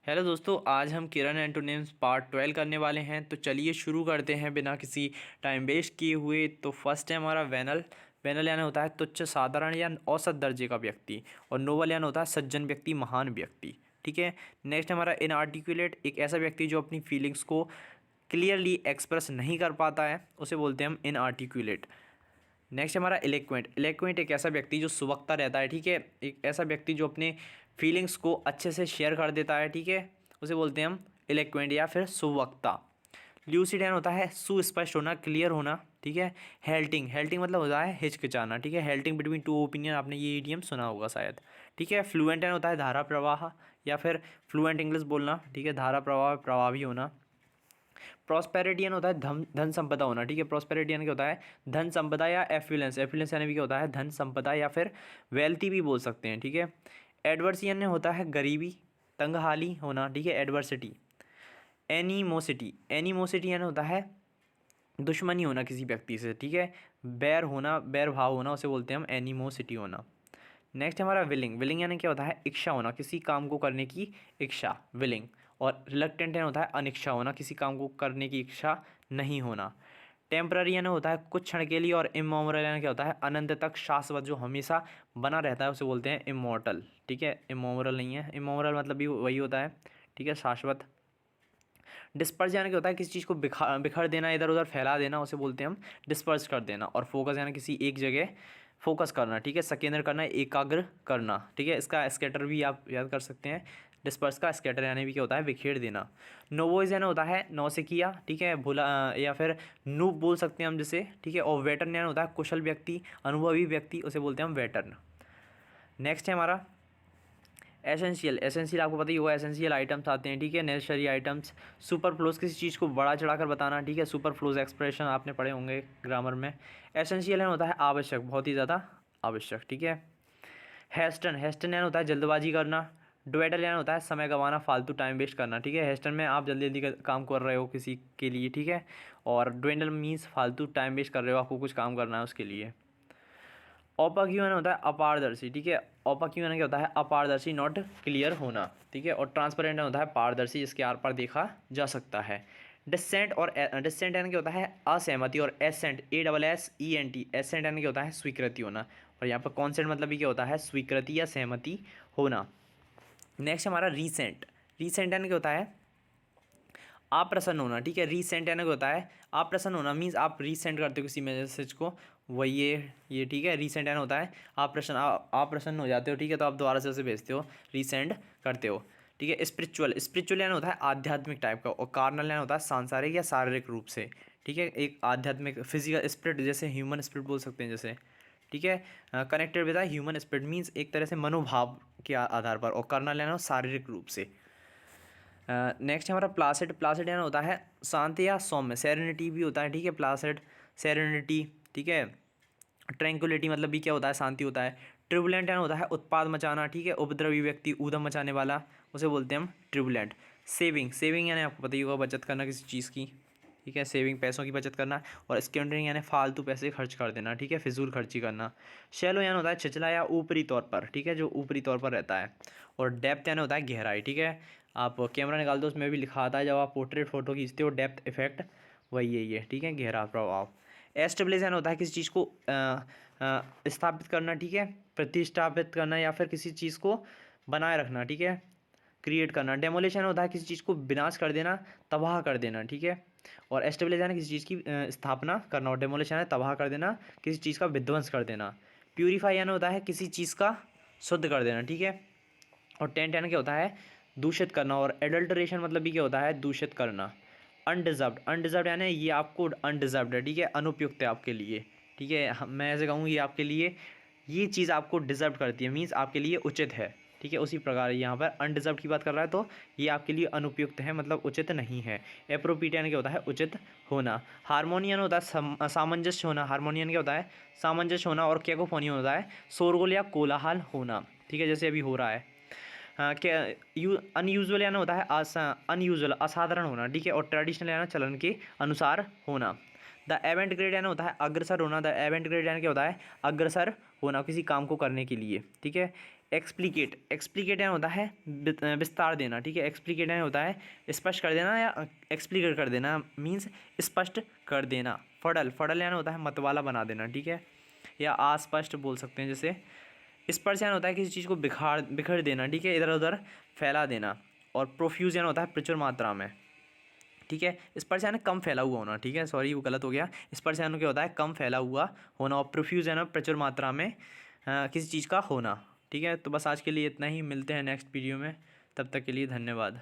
Hello दोस्तों, आज हम किरण एंटोनिम्स पार्ट 12 करने वाले हैं। तो चलिए शुरू करते हैं बिना किसी टाइम वेस्ट किए हुए। तो फर्स्ट है हमारा वेनल। वेनल यानी होता है तुच्छ, साधारण या औसत दर्जे का व्यक्ति। और नोबल यानी होता है सज्जन व्यक्ति, महान व्यक्ति। ठीक है। नेक्स्ट हमारा इनआर्टिकुलेट, एक ऐसा व्यक्ति जो अपनी फीलिंग्स को क्लियरली एक्सप्रेस नहीं कर पाता है, उसे बोलते हैं हम इनआर्टिकुलेट। नेक्स्ट हमारा इलेक्वेंट। इलेक्वेंट एक ऐसा व्यक्ति जो सुवक्ता रहता है। ठीक है। एक ऐसा व्यक्ति जो अपने फीलिंग्स को अच्छे से शेयर कर देता है। ठीक है, उसे बोलते हैं हम इलेक्वेंट या फिर सुवक्ता। ल्यूसिड होता है सुस्पष्ट होना, क्लियर होना। ठीक है। हेल्टिंग, हेल्टिंग मतलब होता है हिचकिचाना। ठीक है। हेल्टिंग बिटवीन टू ओपिनियन, आपने ये इडियम सुना होगा शायद। ठीक है। फ्लुएंट होता है धारा प्रवाह या फिर फ्लुएंट इंग्लिश बोलना। ठीक है। धारा प्रवाह, प्रभावी होना। प्रॉस्पेरिटियन होता है धन धन संपदा होना। ठीक है। प्रॉस्पेरिटियन क्या होता है? धन संपदा या एफ्लुएंस। एफ्लुएंस यानी भी क्या होता है? धन संपदा या फिर वेल्थी भी बोल सकते हैं। ठीक है। एडवर्सियन होता है गरीबी, तंगहाली होना। ठीक है। एडवर्सिटी। एनिमोसिटी, एनिमोसिटी यानी होता है दुश्मनी होना किसी व्यक्ति से। ठीक है। बैर होना, बैर भाव होना, उसे बोलते हैं हम एनिमोसिटी होना। नेक्स्ट हमारा विलिंग। विलिंग यानी क्या होता है? इच्छा होना, किसी काम को करने की इच्छा, विलिंग। और रिलक्टेंट यानी होता है अनिच्छा होना, किसी काम को करने की इच्छा नहीं होना। टेम्पररी यानी होता है कुछ क्षण के लिए। और इमोमरल यानी क्या होता है? अनंत तक, शाश्वत, जो हमेशा बना रहता है, उसे बोलते हैं इमोर्टल। ठीक है। इमोमरल नहीं है, इमोमरल मतलब भी वही होता है। ठीक है, शाश्वत। डिस्पर्स यानी क्या होता है? किसी चीज़ को बिखर देना, इधर उधर फैला देना, उसे बोलते हैं हम डिस्पर्स कर देना। और फोकस यानी किसी एक जगह फोकस करना। ठीक है। संकेंद्र करना, एकाग्र करना। ठीक है। इसका स्कैटर भी आप याद कर सकते हैं। डिस्पर्स का स्कैटर यानी भी क्या होता है? बिखेर देना। नोवोइज यानी होता है नौसिखिया। ठीक है। भूला या फिर नूब बोल सकते हैं हम जिसे। ठीक है। और वेटर्न यानी होता है कुशल व्यक्ति, अनुभवी व्यक्ति, उसे बोलते हैं हम वेटर्न। नेक्स्ट है हमारा एसेंशियल। एसेंशियल आपको पता ही होगा, एसेंशियल आइटम्स आते हैं। ठीक है। Necessary items. सुपर फ्लोज, किसी चीज़ को बड़ा चढ़ाकर बताना। ठीक है। सुपर फ्लोज एक्सप्रेशन आपने पढ़े होंगे ग्रामर में। एसेंशियल होता है आवश्यक, बहुत ही ज़्यादा आवश्यक। ठीक है। हेस्टन, हेस्टन यानी होता है जल्दबाजी करना। डुएडल यानी होता है समय गंवाना, फालतू टाइम वेस्ट करना। ठीक है। हेस्टन में आप जल्दी जल्दी काम कर रहे हो किसी के लिए। ठीक है। और डुएडल मीन्स फालतू टाइम वेस्ट कर रहे हो, आपको कुछ काम करना है उसके लिए। ओपाक्यून होता है अपारदर्शी। ठीक है। ओपाक्यून क्या होता है? अपारदर्शी, नॉट क्लियर होना। ठीक है। और ट्रांसपेरेंट होता है पारदर्शी, जिसके आर पार देखा जा सकता है। डिसेंट और डिसेंट यानी क्या होता है? असहमति। और एसेंट, ASSENT, एसेंट यानी क्या होता है? स्वीकृति होना। और यहाँ पर कॉन्सेंट मतलब भी क्या होता है? स्वीकृति या सहमति होना। नेक्स्ट हमारा रीसेंट। रीसेंट यानी क्या होता है? अप्रसन्न होना। ठीक है। रीसेंट यानी क्या होता है? अप्रसन्न होना मीन्स आप रीसेंड करते हो किसी मैसेज को, वही ये ठीक है। रीसेंट यानी होता है अप्रसन्न हो जाते हो। ठीक है। तो आप दोबारा से उसे भेजते हो, रीसेंड करते हो। ठीक है। स्पिरिचुअल, स्पिरिचुअल यानी होता है आध्यात्मिक टाइप का। और कार्नल यानी होता है सांसारिक या शारीरिक रूप से। ठीक है। एक आध्यात्मिक, फिजिकल स्पिरिट, जैसे ह्यूमन स्पिरिट बोल सकते हैं जैसे। ठीक है। Connected with human spirit means एक तरह से मनोभाव के आधार पर। और कार्नल यानी शारीरिक रूप से। नेक्स्ट हमारा प्लासिड। प्लासिड यानी होता है शांति या सौम्य, सेरेनिटी भी होता है। ठीक है। Placid, serenity. ठीक है। ट्रैंक्विलिटी मतलब भी क्या होता है? शांति होता है। ट्रिबुलेंट यानी होता है उत्पाद मचाना। ठीक है। उपद्रवी व्यक्ति, ऊधम मचाने वाला, उसे बोलते हैं हम ट्रिबुलेंट। सेविंग, सेविंग यानी आपको पता ही होगा बचत करना किसी चीज़ की। ठीक है। सेविंग, पैसों की बचत करना। और स्क्वेंडरिंग यानी फालतू पैसे खर्च कर देना। ठीक है। फिजूल खर्ची करना। शैलो यानी होता है छिछला या ऊपरी तौर पर। ठीक है। जो ऊपरी तौर पर रहता है। और डेप्थ यानी होता है गहराई। ठीक है। आप कैमरा निकाल दो, उसमें भी लिखा आता है जब आप पोर्ट्रेट फोटो खींचते हो, डेप्थ इफेक्ट, वही है ये। ठीक है। गहरा प्रभाव। एस्टेब्लिशन होता है किसी चीज़ को स्थापित करना। ठीक है। प्रतिष्ठापित करना या फिर किसी चीज़ को बनाए रखना। ठीक है। क्रिएट करना। डेमोलिशन होता है किसी चीज़ को विनाश कर देना, तबाह कर देना। ठीक है। और एस्टेब्लिशन है किसी चीज़ की स्थापना करना। और डेमोलिशन है तबाह कर देना, किसी चीज़ का विध्वंस कर देना। प्यूरीफाई यानी होता है किसी चीज़ का शुद्ध कर देना। ठीक है। और टेंट यानी क्या होता है? दूषित करना। और एडल्ट्रेशन मतलब भी क्या होता है? दूषित करना। अनडिजर्व्ड, अनडिजर्व्ड यानी ये आपको अनडिजर्व्ड है। ठीक है। अनुपयुक्त है आपके लिए। ठीक है। मैं ऐसे कहूँ ये आपके लिए, ये चीज़ आपको डिजर्व करती है, मीन्स आपके लिए उचित है। ठीक है। उसी प्रकार यहाँ पर अनडिजर्व की बात कर रहा है, तो ये आपके लिए अनुपयुक्त है, मतलब उचित नहीं है। एप्रोप्रिएट यानी क्या होता है? उचित होना। हार्मोनियन होता है सामंजस्य होना। हार्मोनियन क्या होता है? सामंजस्य होना। और कैकोफोनी होता है शोरगुल या कोलाहल होना। ठीक है। जैसे अभी हो रहा है। क्या अनयूजुअल यानी होता है अनयूजुअल, असाधारण होना। ठीक है। और ट्रेडिशनल यानी चलन के अनुसार होना। द एवेंट ग्रेड यानी होता है अग्रसर होना। द एवेंट ग्रेड यानी क्या होता है? अग्रसर होना किसी काम को करने के लिए। ठीक है। एक्सप्लिकेट यानी होता है विस्तार देना, ठीक है। एक्सप्लिकेट यानी होता है स्पष्ट कर देना या एक्सप्लिकेट कर देना, मीन्स स्पष्ट कर देना। फडल यानी होता है मतवाला बना देना, ठीक है, या अस्पष्ट बोल सकते हैं जैसे। स्पर्श यानी होता है किसी चीज़ को बिखर देना, ठीक है, इधर उधर फैला देना। और प्रोफ्यूज यानी होता है प्रचुर मात्रा में, ठीक है। स्पर्श यानी कम फैला हुआ होना, ठीक है, सॉरी वो गलत हो गया। स्पर्श यानी क्या होता है कम फैला हुआ होना, और प्रोफ्यूज यानी प्रचुर मात्रा में किसी चीज़ का होना, ठीक है। तो बस आज के लिए इतना ही, मिलते हैं नेक्स्ट वीडियो में, तब तक के लिए धन्यवाद।